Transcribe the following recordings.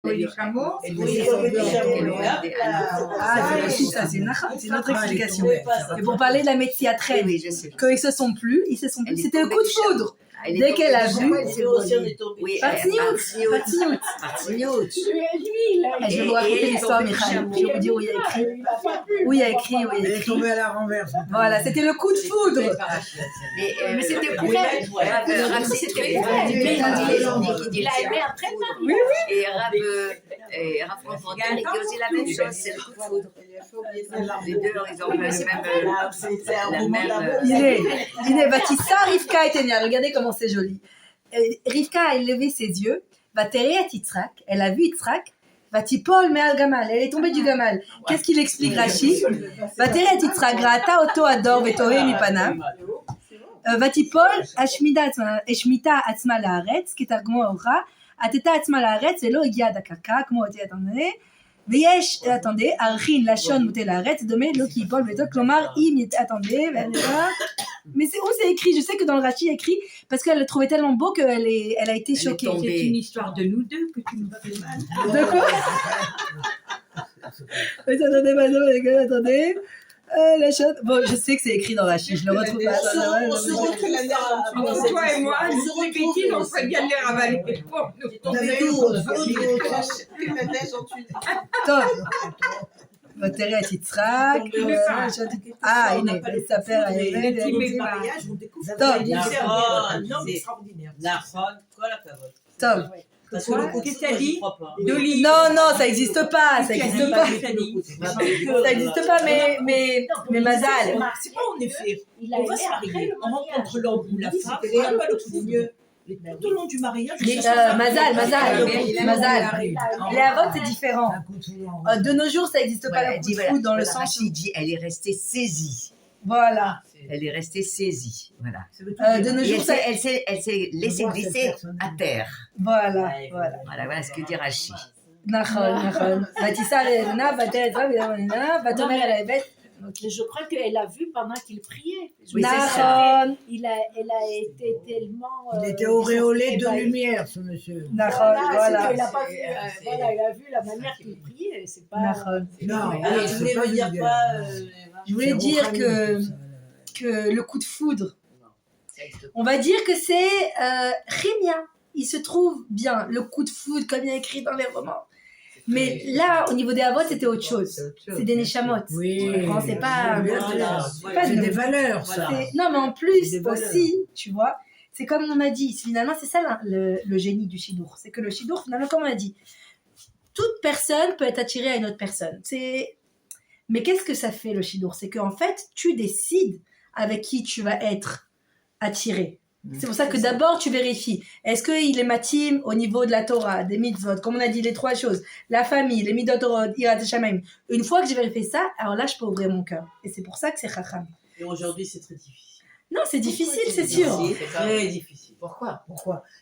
Les chameaux. Et les chameaux. Ça, c'est une autre explication. Et pour parler de la Metziatrem, quand ils se sont plus, c'était le coup de foudre. Dès qu'elle a vu, Partignout. Je vais vous raconter l'histoire, Michal. Je vais vous dire où il y a écrit. Où il y a écrit. Elle est tombée à la renverse. Voilà, c'était le coup de foudre. Mais c'était pour elle. C'était pour elle. Il a aimé après. Oui. Et Rav Constantin, il dit aussi la même chose, c'est le coup de foudre. Les deux, ils ont le même. Il est Batissa, Rivka et Ténia. Regardez comment c'est joli. Rivka a élevé ses yeux. Vatéré à Yitzhak. Elle a vu Yitzhak. Vatipol me'al gamal. Elle est tombée du gamal. Qu'est-ce qu'il explique Rashi? Vatéré à Yitzhak. Grata oto ador vetohe mipana. Vatipol ashmita atzma laaretz. Ketargmo ora. Ateta atzma laaretz. Velo הגיעה עד הקרקע. כמו אותי ויש, attendez, Archin, Lachon, Mouté, Laret, Domé, Loki, Paul, Veto, Clomar, Im, attendez, mais c'est où c'est écrit? Je sais que dans le Rashi, il y a écrit, parce qu'elle le trouvait tellement beau qu'elle a été choquée. C'est une histoire de nous deux que tu nous fais mal. De quoi? Attendez. Bon, je sais que c'est écrit dans Rashi, je le retrouve pas. On se retrouve là. Toi et moi, les bêtises, on serait bien les ravaler pour nous. ותראה את יצחק, הנה, לספר על הילד, טוב, נכון, כל הכבוד. טוב. Qu'est-ce que t'as dit? Non, ça n'existe pas, ça n'existe pas, mais Mazal. C'est pas en effet. On va se marier, on rencontre l'homme ou la femme, on n'a pas le coup de mieux. Tout au long du mariage, Mazal. Les avots, c'est différent. De nos jours, ça n'existe pas le coup de foudre dans le sens où... Elle est restée saisie. Voilà. Elle est restée saisie. Voilà. De nos jours, elle s'est laissée glisser à terre. Voilà. Voilà ce que dit Rashi. נכון. ותישא לעינה, ותראה את רב ילמנה, ותאמר אל האבט. Je crois qu'elle a vu pendant qu'il priait. Oui, c'est ça. Elle a été tellement. Il était auréolé de lumière, ce monsieur. Voilà. Elle a pas vu. Elle a vu la manière qu'il priait. C'est pas. Non, je voulais me dire quoi Je voulais dire que le coup de foudre, on va dire que c'est Chimia. Il se trouve bien, le coup de foudre, comme il y a écrit dans les romans. Mais là, au niveau des avots, c'était autre chose. C'est des neshamot. Oui. C'est pas des valeurs, ça. Non, mais en plus aussi, tu vois, c'est comme on a dit. Finalement, c'est ça le génie du shidour. C'est que le shidour, finalement, comme on a dit, toute personne peut être attirée à une autre personne. Mais qu'est-ce que ça fait le shidour? C'est qu'en fait, tu décides avec qui tu vas être attiré. C'est pour ça que d'abord tu vérifies. Est-ce qu'il est matim au niveau de la Torah, des mitzvot, comme on a dit les trois choses, la famille, les midot Torah, Yirat Shamayim. Une fois que j'ai vérifié ça, alors là je peux ouvrir mon cœur. Et c'est pour ça que c'est chacham. Et aujourd'hui c'est très difficile. Non, c'est difficile, c'est sûr. C'est très difficile. Pourquoi?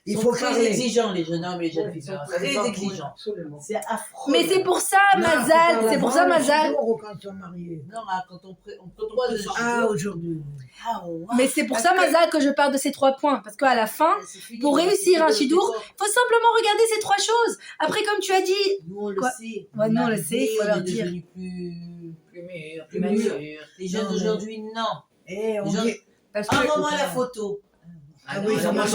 Ils sont très exigeants, les jeunes hommes et les jeunes filles. Très exigeants. C'est affreux. Mais c'est pour ça, Mazal. C'est pour ça, Mazal. Quand ils sont mariés. Non, quand on propose. Aujourd'hui. Mais c'est pour ça, Mazal, que je parle de ces 3 points. Parce qu'à la fin, pour réussir un shidour, il faut simplement regarder ces 3 choses. Après, comme tu as dit. Nous, on le sait. Ouais, nous, on le sait, il faut leur dire. Plus mûrs. Les jeunes d'aujourd'hui, non. Un moment la photo. Ah oui,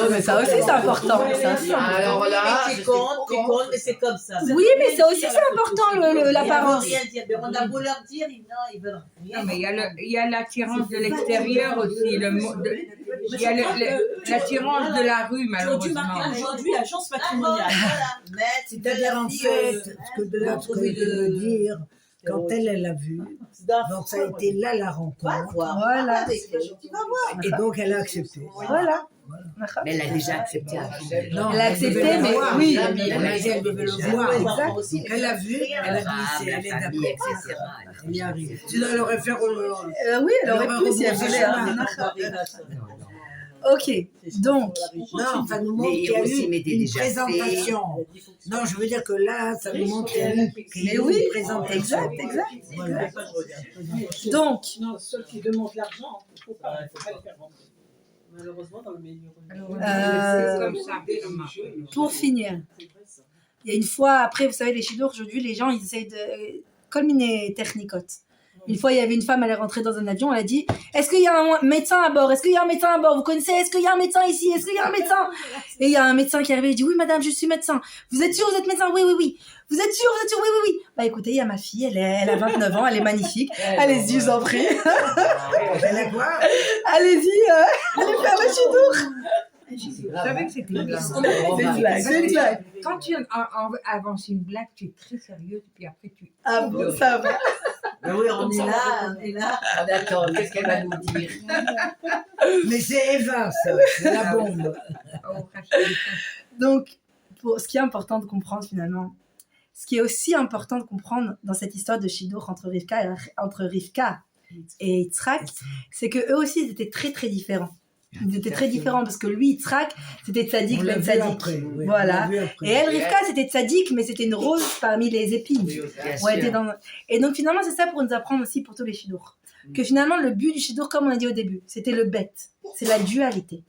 mais ça aussi c'est important. Alors là, tu comptes, mais c'est comme ça. Oui, mais ça aussi c'est important l'apparence. On a beau leur dire, non, ils veulent rien. Non, mais il y a l'attirance de l'extérieur aussi. Il y a l'attirance de la rue, malheureusement. Aujourd'hui, l'agence patrimoniale. C'est-à-dire en fait, ce que je veux dire, quand elle a vu, donc ça a été là la rencontre. Voilà. Et donc elle a accepté. Voilà. Mais elle a déjà accepté avant. Non, elle a accepté, mais oui. Elle devait le voir. Exact. Elle a vu, elle a dit, elle est d'accord, etc. Elle y arrive. Sinon, elle aurait fait... Oui, elle aurait pu si elle voulait. Ok, donc... Non, ça nous montre qu'il y a eu une présentation. Non, je veux dire que là, ça nous montre qu'il y a eu une présentation. Exact. Donc... Non, ceux qui demandent l'argent, il ne faut pas le faire rentrer. Malheureusement, dans le milieu. C'est comme ça. Pour finir, Il y a une fois, après, vous savez, les chidours, aujourd'hui, les gens, ils essayent de... Comme une technicote. Une fois, il y avait une femme, elle est rentrée dans un avion, elle a dit « Est-ce qu'il y a un médecin à bord? Est-ce qu'il y a un médecin à bord? Vous connaissez? Est-ce qu'il y a un médecin ici? Est-ce qu'il y a un médecin ?» Et il y a un médecin qui est arrivé, il dit « Oui, madame, je suis médecin. Vous êtes sûr, vous êtes médecin? Oui, oui, oui. Vous êtes sûr? Oui, oui, oui. » Bah écoutez, il y a ma fille, elle a 29 ans, elle est magnifique. Allez-y, je vous en prie. Elle a quoi? Allez-y, allez faire le chidour. Je savais que c'était une blague. C'est une blague. Quand tu avances une blague, tu es très sérieuse, puis après tu... Ah bon, ça va. Ben oui, on est là. D'accord, qu'est-ce qu'elle va nous dire? Mais c'est Eva, ça. C'est la bombe. Donc, ce qui est important de comprendre finalement, ce qui est aussi important de comprendre dans cette histoire de Shidour entre Rivka et Yitzhak, c'est que eux aussi ils étaient très très différents. Ils étaient très différents parce que lui, Yitzhak, c'était tzaddik, ben tzaddik. Voilà. Et elle, Rivka, c'était tzaddik, mais c'était une rose parmi les épines. Et donc finalement, c'est ça pour nous apprendre aussi pour tous les Shidour. Que finalement, le but du Shidour, comme on a dit au début, c'était le bête. C'est la dualité.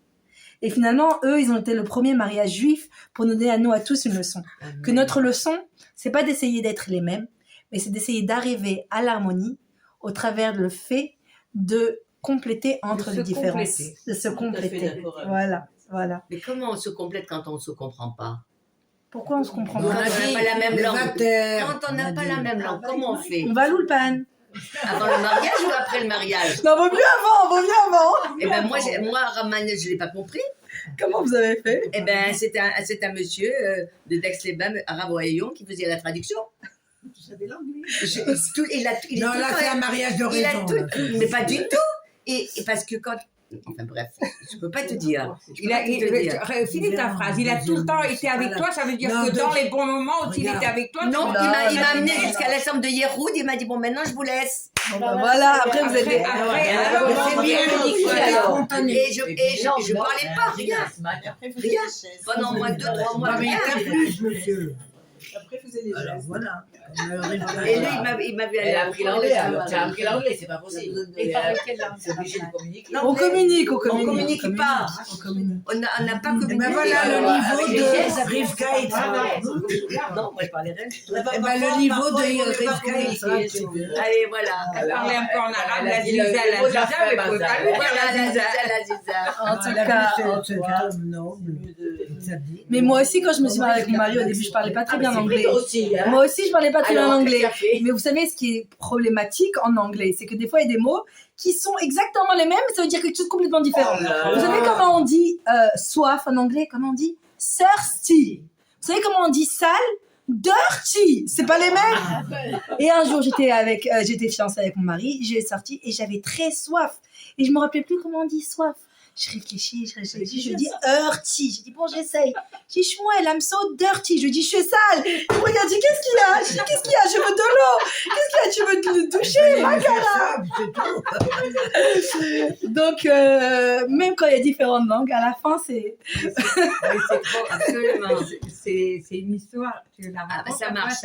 Et finalement, eux, ils ont été le premier mariage juif pour nous donner à nous, à tous, une leçon. Que notre leçon, c'est pas d'essayer d'être les mêmes, mais c'est d'essayer d'arriver à l'harmonie au travers le fait de compléter entre les différences. De se compléter. Voilà. Mais comment on se complète quand on ne se comprend pas? Pourquoi on se comprend Quand on pas? n'a pas la même langue. Quand Quand on n'a pas la même langue, comment on fait? On va à l'Ulpan. Avant le mariage ou après le mariage? Non, vaut mieux avant. Eh ben moi, Raman, je l'ai pas compris. Comment vous avez fait? Eh ben c'est un monsieur de Dax-les-Bains, arabe Oaillon, qui faisait la traduction. J'avais l'anglais. Non, là, c'est un mariage de raison. Mais pas du tout. Et parce que quand... Enfin bref, je peux pas te dire. Finis ta phrase. Il a tout le temps été avec toi, ça veut dire que dans les bons moments aussi, il était avec toi. Non, il m'a amené jusqu'à la chambre de Yehoud, il m'a dit bon maintenant je vous laisse. Bon, ben voilà, après vous êtes... C'est bien. Et je parlais pas, rien. Pendant moins 2-3 mois, rien. Plus, monsieur. Après, faisait les Alors gestes. voilà. Et lui, il m'a vu aller. Elle a appris l'anglais, alors. Tu as appris l'anglais, c'est pas possible. Et parlait quelle langue? C'est obligé de communiquer. On communique. On communique pas. On n'a pas communiqué. Ben voilà le niveau de Rivka et Yitzhak. Non, moi je parlais rien du tout. Ben le niveau de Rivka et Yitzhak. Allez, voilà. Elle parlait un peu en arabe, Elle la a dit ziza, le mot de la mais femme, vous pouvez pas lui dire Voilà, la ziza. la ziza. En tout cas, noble. mais moi aussi, quand je me suis mariée avec mon mari, au début, je parlais pas très bien anglais. Aussi, hein. Moi aussi, je parlais pas très bien Alors, anglais. qu'est-ce qu'il a fait? Mais vous savez, ce qui est problématique en anglais, c'est que des fois, il y a des mots qui sont exactement les mêmes, mais ça veut dire quelque chose de complètement différent. Vous savez comment on dit soif en anglais? Comment on dit thirsty? Vous savez comment on dit sale? Dirty. C'est pas les mêmes. Et un jour, j'étais fiancée avec mon mari, j'ai sorti et j'avais très soif. Et je me rappelais plus comment on dit soif. Je réfléchis, je dis dirty. Je dis bon, j'essaye. Je dis Shmuel, I'm so dirty. Je dis je suis sale. Il me regarde, dit qu'est-ce qu'il y a? Je dis qu'est-ce qu'il y a? Je veux de l'eau. Qu'est-ce qu'il y a? Tu veux te doucher, ma cara? Donc, même quand il y a différentes langues, à la fin, c'est... Absolument. C'est une histoire. Ah, bah, ça marche.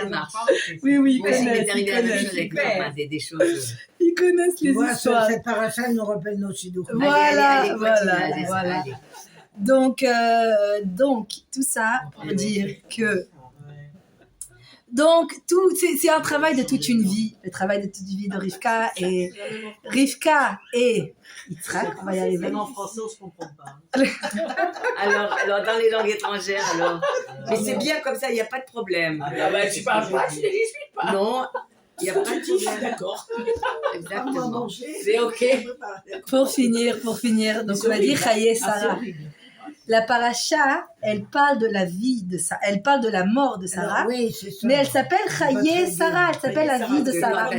Oui, ils Moi aussi, il m'est connaissent. arrivé la même chose avec moi, des choses. Ils connaissent les Moi, histoires. cette paracha nous rappelle nos chidours. Voilà, Allez, continue, voilà. allez. Donc, tout ça pour dire que... Donc, c'est un travail de toute une vie, le travail de toute une vie de Rivka et Yitzhak, on va y arriver. Même en français, on se comprend pas. Alors, dans les langues étrangères, alors. Mais c'est bien comme ça, il n'y a pas de problème. Ah bah, tu parles pas, tu les discutes pas. Non, il n'y a pas de problème. D'accord. Exactement. C'est ok. Pour finir, donc on va dire Chaye Sarah. La paracha, elle parle de la vie de Sarah, elle parle de la mort de Sarah, Oui, c'est ça. mais elle s'appelle Chaye Sarah, elle s'appelle la vie de Sarah.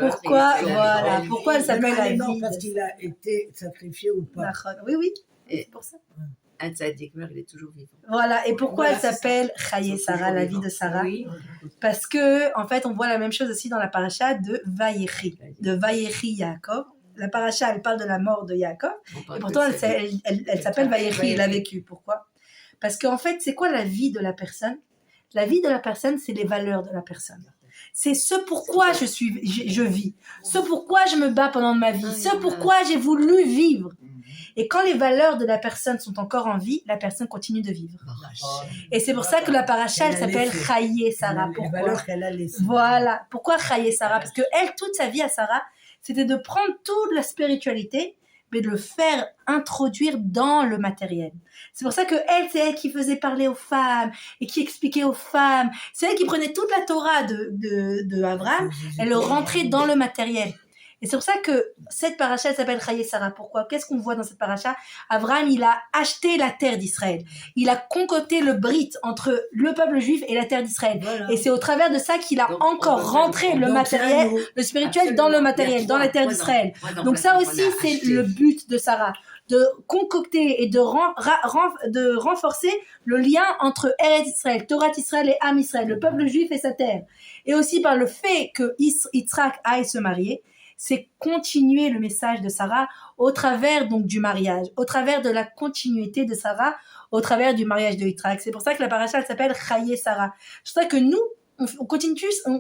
Pourquoi, voilà, pourquoi elle s'appelle la Elle est mort vie parce de qu'il a été sacrifié ou pas. Sarah? Oui, c'est pour ça. Un tzaddik meurt, il est toujours vivant. Voilà, et pourquoi elle s'appelle Chaye Sarah, la vie de Sarah? Parce que, en fait, on voit la même chose aussi dans la paracha de Vayechi Yaakov. La paracha, elle parle de la mort de Yaakov, et pourtant, elle s'appelle Vayechi, il a vécu. Pourquoi? Parce qu'en fait, c'est quoi la vie de la personne? La vie de la personne, c'est les valeurs de la personne. C'est ce pourquoi je vis, ce pourquoi je me bats pendant ma vie, ce pourquoi j'ai voulu vivre. Et quand les valeurs de la personne sont encore en vie, la personne continue de vivre. Et c'est pour ça que la paracha, elle s'appelle Chaye Sarah. Les Pourquoi? valeurs qu'elle a laissées. Voilà. Pourquoi Chaye Sarah? Parce que elle, toute sa vie à Sarah, c'était de prendre toute la spiritualité, mais de le faire introduire dans le matériel. C'est pour ça que elle, c'est elle qui faisait parler aux femmes et qui expliquait aux femmes. C'est elle qui prenait toute la Torah de Abraham, elle le rentrait dans le matériel. Et c'est pour ça que cette paracha, elle s'appelle Chaye Sarah. Pourquoi? Qu'est-ce qu'on voit dans cette paracha? Abraham, il a acheté la terre d'Israël. Il a concocté le brit entre le peuple juif et la terre d'Israël. Voilà. Et c'est au travers de ça qu'il a encore rentré le matériel, le spirituel dans le matériel, dans la terre d'Israël. Donc ça aussi, c'est le but de Sarah, de concocter et de renforcer le lien entre Eretz Israël, Torah Israël et Am Israël, le peuple juif et sa terre. Et aussi par le fait que Yitzhak aille se marier, c'est continuer le message de Sarah au travers donc du mariage, au travers de la continuité de Sarah, au travers du mariage de Yitzhak. C'est pour ça que la paracha elle s'appelle Chaye Sarah. C'est pour ça que nous, on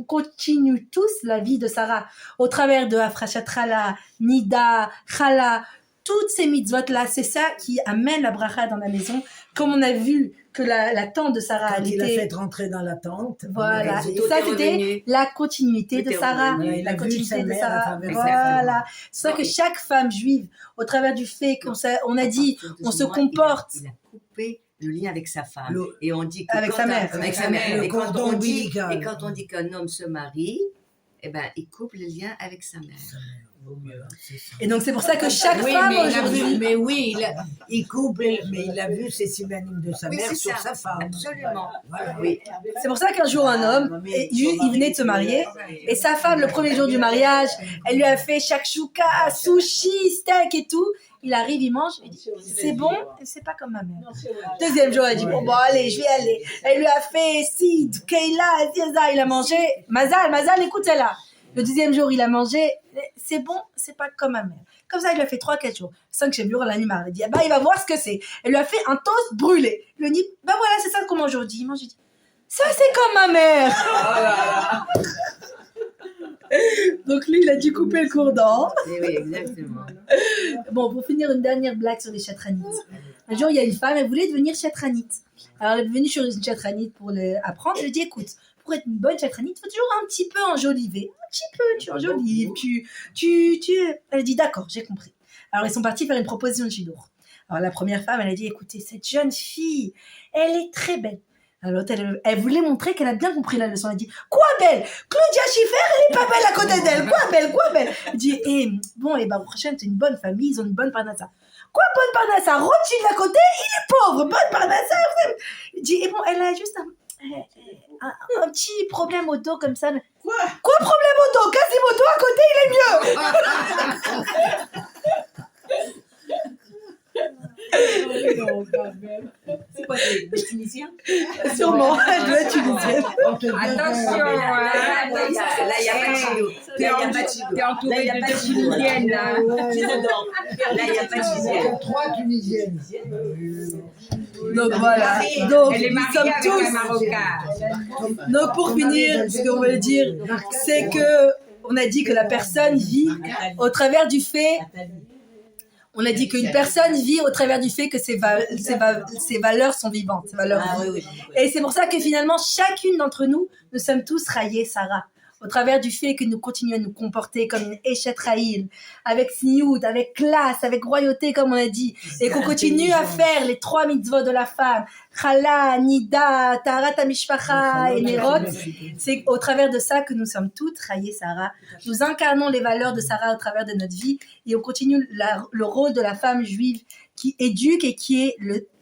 continue tous la vie de Sarah au travers de Afrashat Chala, Nida, Chala, toutes ces mitzvot-là, c'est ça qui amène la bracha dans la maison. Comme on a vu que la tante de Sarah, Quand elle il a était... fait rentrer dans la tente. Voilà, Tout et ça est c'était revenu. la continuité Tout de est Sarah, revenu. Il la a vu continuité sa de mère à Sarah. travers Voilà, c'est ça que chaque femme juive, au travers du fait on a dit, on se comporte Il a coupé le lien avec sa femme. Le- Et on dit que Avec quand sa mère. avec sa mère. Le Et quand cordon on dit, ombilical. et quand on dit qu'un homme se marie, eh ben, il coupe le lien avec sa mère. Vaut mieux, hein, c'est ça. Et donc c'est pour ça que chaque Oui, femme mais il a aujourd'hui, vu, mais oui, il coupe, mais il a vu ses synonymes de sa Oui, mère c'est sur ça. sa femme. Absolument. Voilà. Oui. c'est pour ça qu'un jour un homme, il venait de se marier, et sa femme le premier jour du mariage, elle lui a fait shakshuka, sushi, steak et tout. Il arrive, il mange, il dit c'est bon, et c'est pas comme ma mère. Deuxième jour, elle dit bon allez, je vais aller. Elle lui a fait Sid, Keila, Ziaza, il a mangé. Mazal, écoute celle-là. Le deuxième jour, il a mangé, c'est bon, c'est pas comme ma mère. Comme ça, il lui a fait 3-4 jours. 5e jour, elle en a marre. Elle dit, il va voir ce que c'est. Elle lui a fait un toast brûlé. Il lui dit, voilà, c'est ça qu'on mange aujourd'hui. Il mange, il dit, ça, c'est comme ma mère. Donc lui, il a dû couper le cordon. Eh oui, exactement. Bon, pour finir, une dernière blague sur les chatranites. Un jour, il y a une femme, elle voulait devenir chatranite. Alors, elle est venue sur une chatranite pour apprendre. Je lui ai dit, écoute, pour être une bonne chatranite, il faut toujours un petit peu enjoliver. Un petit peu, tu enjolives. Elle a dit, d'accord, j'ai compris. Alors, ils sont partis faire une proposition de chidour. Alors, la première femme, elle a dit, écoutez, cette jeune fille, elle est très belle. Alors, l'autre, elle voulait montrer qu'elle a bien compris la leçon. Elle dit, quoi belle? Claudia Schiffer, elle est pas belle à côté d'elle. Quoi belle? Elle dit, la prochaine, c'est une bonne famille, ils ont une bonne parnassa. Quoi, bonne parnassa? Rothschild à côté, il est pauvre. Bonne parnassa. Elle dit, elle a juste un petit problème au dos comme ça. Quoi problème au dos? Quasimodo à côté, il est mieux. C'est quoi, des Tunisiens? Sûrement, elle doit être tunisienne. Attention, Là, il n'y a pas de chidou. T'es Là, il n'y a pas de chidou. entouré de deux Tunisiennes, là. Je les adore. Là, il n'y a pas de chidou. 3 Tunisiennes. Donc voilà. Donc Elle est nous mariée sommes avec tous. un Marocain. Donc pour finir, ce qu'on veut dire, c'est que on a dit que la personne vit au travers du fait. On a dit qu'une personne vit au travers du fait que ses valeurs sont vivantes. Ses valeurs vivent. Et c'est pour ça que finalement, chacune d'entre nous, nous sommes tous Chaye Sarah. Au travers du fait que nous continuons à nous comporter comme une Eshet Rahil, avec sniout, avec classe, avec royauté, comme on a dit, et qu'on continue à faire les 3 mitzvot de la femme, Chala, Nida, Taharat HaMishpacha et Nerot, c'est au travers de ça que nous sommes toutes Chaye Sarah. Nous incarnons les valeurs de Sarah au travers de notre vie, et on continue le rôle de la femme juive qui éduque et qui est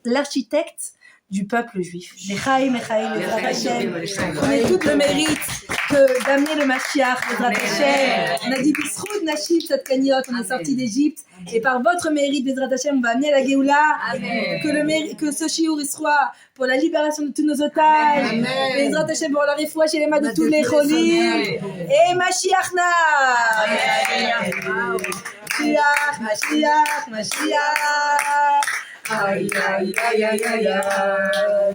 l'architecte du peuple juif. Lechaim, Lechaim, on a tout le mérite d'amener le Mashiach, Bezrat Hashem. On a dit Bisroud Nashim Satkaniot, on est sorti d'Égypte, et par votre mérite, Bezrat Hashem, on va amener la Géoula, que ce shiur il soit pour la libération de tous nos otages, Bezrat Hashem pour la réfoua chez les mains de tous les cholim, et Mashiach na Mashiach. Aïe, aïe, aïe, aïe, aïe, aïe.